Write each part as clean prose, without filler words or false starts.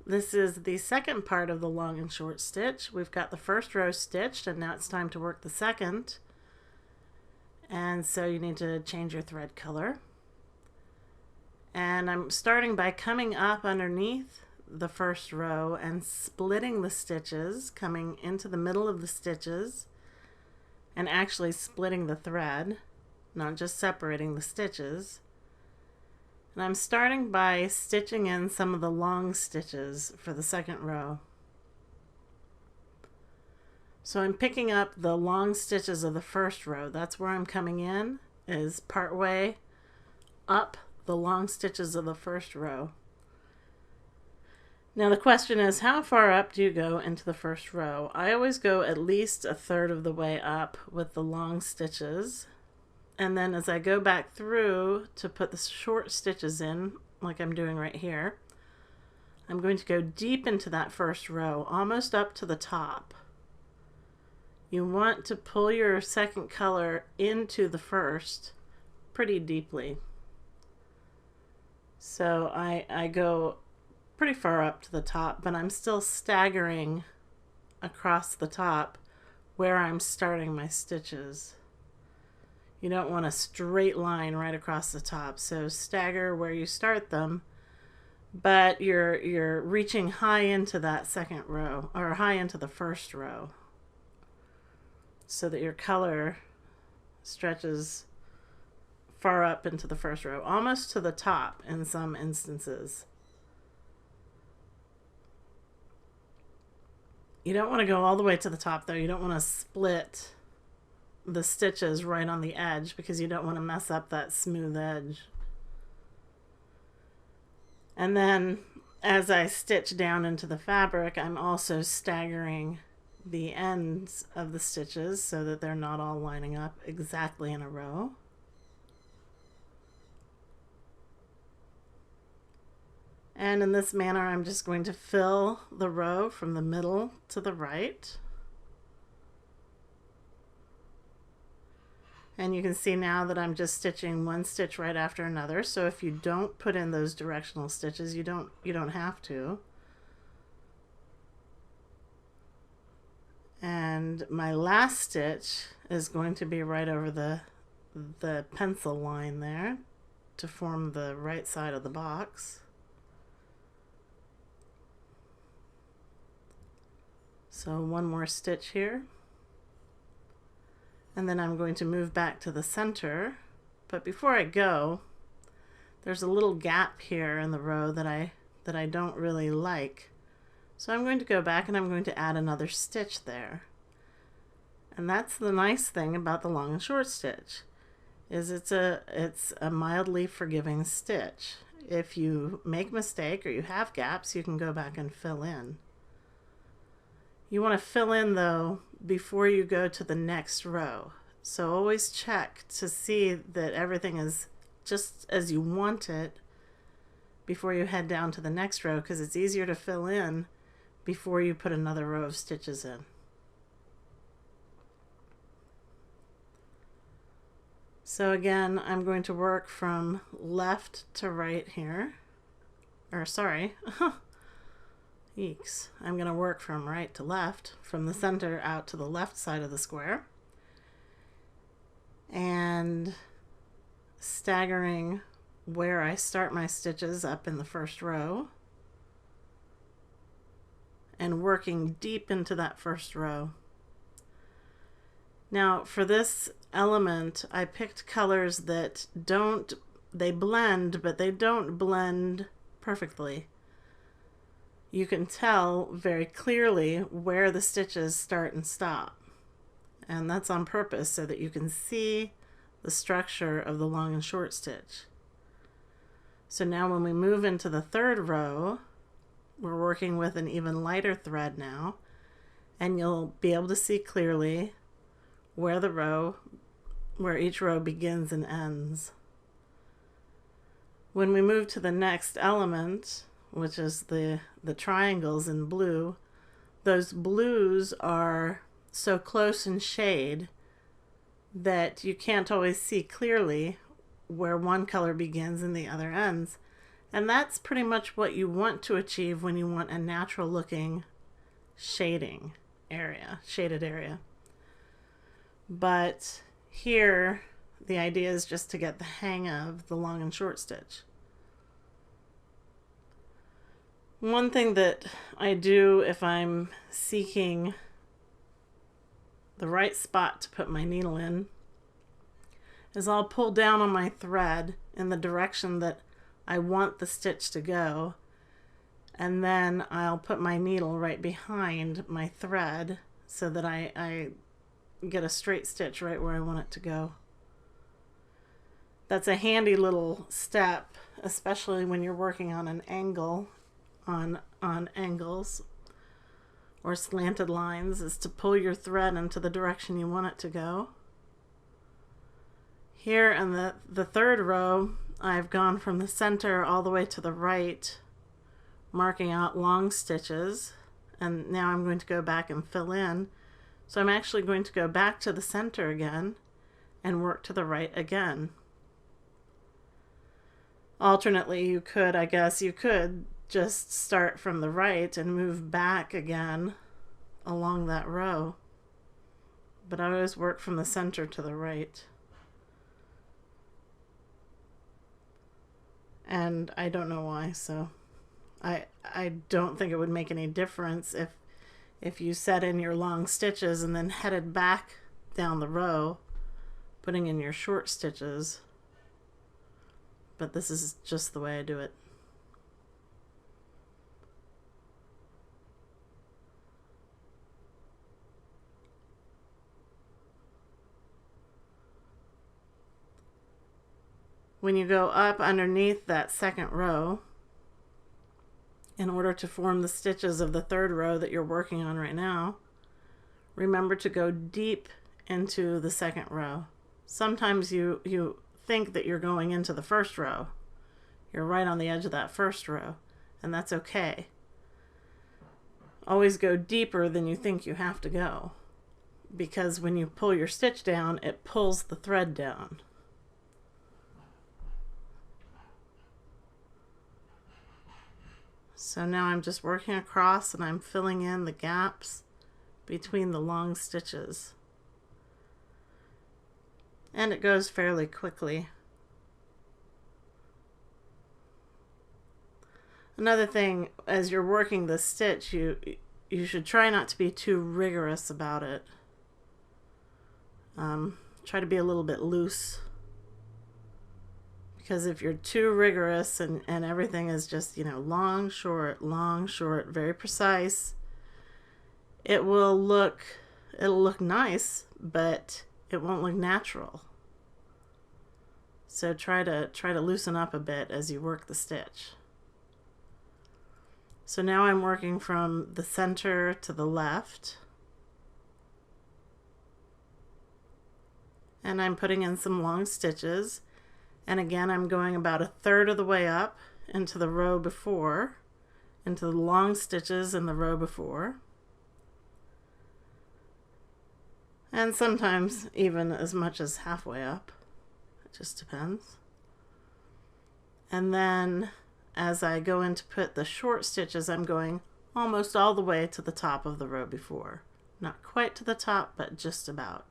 This is the second part of the long and short stitch. We've got the first row stitched, and now it's time to work the second. And so you need to change your thread color. And I'm starting by coming up underneath the first row and splitting the stitches, coming into the middle of the stitches and actually splitting the thread, not just separating the stitches. And I'm starting by stitching in some of the long stitches for the second row. So I'm picking up the long stitches of the first row. That's where I'm coming in, is partway up the long stitches of the first row. Now the question is, how far up do you go into the first row? I always go at least a third of the way up with the long stitches. And then as I go back through to put the short stitches in, like I'm doing right here, I'm going to go deep into that first row, almost up to the top. You want to pull your second color into the first pretty deeply. So I go pretty far up to the top, but I'm still staggering across the top where I'm starting my stitches. You don't want a straight line right across the top, so stagger where you start them, but you're reaching high into that second row, or high into the first row, so that your color stretches far up into the first row, almost to the top in some instances. You don't want to go all the way to the top though. You don't want to split the stitches right on the edge because you don't want to mess up that smooth edge. And then as I stitch down into the fabric, I'm also staggering the ends of the stitches so that they're not all lining up exactly in a row. And in this manner, I'm just going to fill the row from the middle to the right. And you can see now that I'm just stitching one stitch right after another. So if you don't put in those directional stitches, you don't have to. And my last stitch is going to be right over the pencil line there to form the right side of the box. So one more stitch here. And then I'm going to move back to the center. But before I go, there's a little gap here in the row that I don't really like. So I'm going to go back and I'm going to add another stitch there. And that's the nice thing about the long and short stitch, is it's a mildly forgiving stitch. If you make a mistake or you have gaps, you can go back and fill in. You want to fill in though before you go to the next row. So always check to see that everything is just as you want it before you head down to the next row, because it's easier to fill in before you put another row of stitches in. So again, I'm going to work from left to right here. Or sorry. Eeks. I'm going to work from right to left, from the center out to the left side of the square, and staggering where I start my stitches up in the first row and working deep into that first row. Now for this element, I picked colors that they blend, but they don't blend perfectly. You can tell very clearly where the stitches start and stop. And that's on purpose so that you can see the structure of the long and short stitch. So now when we move into the third row, we're working with an even lighter thread now, and you'll be able to see clearly where each row begins and ends. When we move to the next element, which is the triangles in blue, those blues are so close in shade that you can't always see clearly where one color begins and the other ends. And that's pretty much what you want to achieve when you want a natural looking shaded area. But here, the idea is just to get the hang of the long and short stitch. One thing that I do if I'm seeking the right spot to put my needle in is I'll pull down on my thread in the direction that I want the stitch to go, and then I'll put my needle right behind my thread so that I get a straight stitch right where I want it to go. That's a handy little step, especially when you're working on an angle, on angles or slanted lines, is to pull your thread into the direction you want it to go. Here in the third row, I've gone from the center all the way to the right, marking out long stitches, and now I'm going to go back and fill in. So I'm actually going to go back to the center again and work to the right again. Alternately, you could just start from the right and move back again along that row, but I always work from the center to the right. And I don't know why, so I don't think it would make any difference if you set in your long stitches and then headed back down the row, putting in your short stitches. But this is just the way I do it. When you go up underneath that second row, in order to form the stitches of the third row that you're working on right now, remember to go deep into the second row. Sometimes you think that you're going into the first row. You're right on the edge of that first row, and that's okay. Always go deeper than you think you have to go, because when you pull your stitch down, it pulls the thread down. So now I'm just working across and I'm filling in the gaps between the long stitches. And it goes fairly quickly. Another thing, as you're working the stitch, you should try not to be too rigorous about it. Try to be a little bit loose. Because if you're too rigorous and everything is just, long, short, very precise, it'll look nice, but it won't look natural. So try to loosen up a bit as you work the stitch. So now I'm working from the center to the left. And I'm putting in some long stitches. And again, I'm going about a third of the way up into the row before, into the long stitches in the row before. And sometimes even as much as halfway up. It just depends. And then as I go in to put the short stitches, I'm going almost all the way to the top of the row before. Not quite to the top, but just about.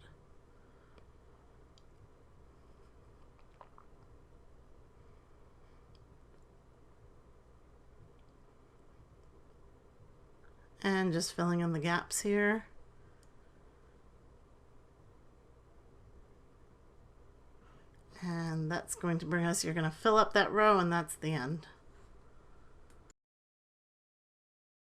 And just filling in the gaps here. And that's going to bring us, you're going to fill up that row, and that's the end.